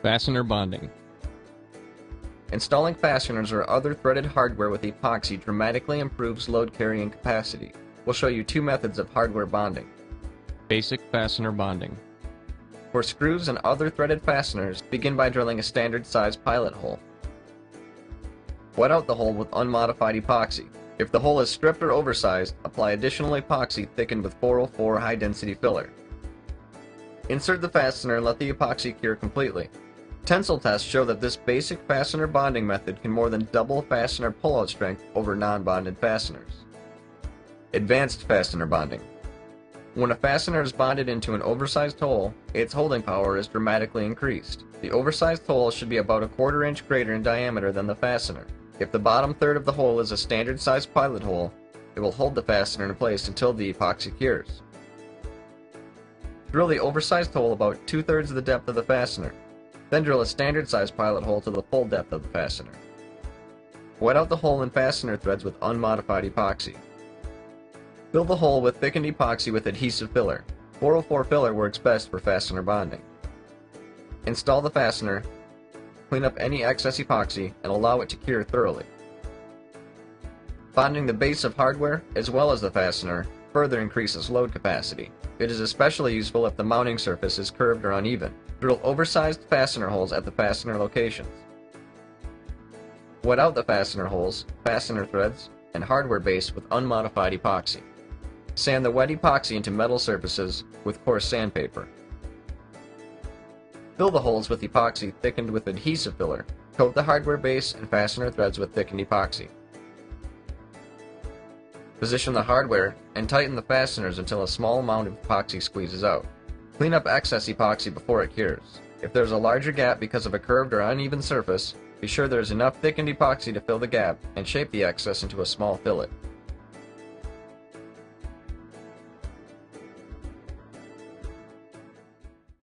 Fastener bonding. Installing fasteners or other threaded hardware with epoxy dramatically improves load carrying capacity. We'll show you two methods of hardware bonding. Basic fastener bonding. For screws and other threaded fasteners, begin by drilling a standard size pilot hole. Wet out the hole with unmodified epoxy. If the hole is stripped or oversized, apply additional epoxy thickened with 404 high density filler. Insert the fastener and let the epoxy cure completely. Tensile tests show that this basic fastener bonding method can more than double fastener pullout strength over non-bonded fasteners. Advanced fastener bonding. When a fastener is bonded into an oversized hole, its holding power is dramatically increased. The oversized hole should be about a 1/4 inch greater in diameter than the fastener. If the bottom third of the hole is a standard sized pilot hole, it will hold the fastener in place until the epoxy cures. Drill the oversized hole about 2/3 of the depth of the fastener. Then drill a standard sized pilot hole to the full depth of the fastener. Wet out the hole in fastener threads with unmodified epoxy. Fill the hole with thickened epoxy with adhesive filler. 404 filler works best for fastener bonding. Install the fastener, clean up any excess epoxy, and allow it to cure thoroughly. Bonding the base of hardware, as well as the fastener, further increases load capacity. It is especially useful if the mounting surface is curved or uneven. Drill oversized fastener holes at the fastener locations. Wet out the fastener holes, fastener threads, and hardware base with unmodified epoxy. Sand the wet epoxy into metal surfaces with coarse sandpaper. Fill the holes with epoxy thickened with adhesive filler. Coat the hardware base and fastener threads with thickened epoxy. Position the hardware and tighten the fasteners until a small amount of epoxy squeezes out. Clean up excess epoxy before it cures. If there is a larger gap because of a curved or uneven surface, be sure there is enough thickened epoxy to fill the gap and shape the excess into a small fillet.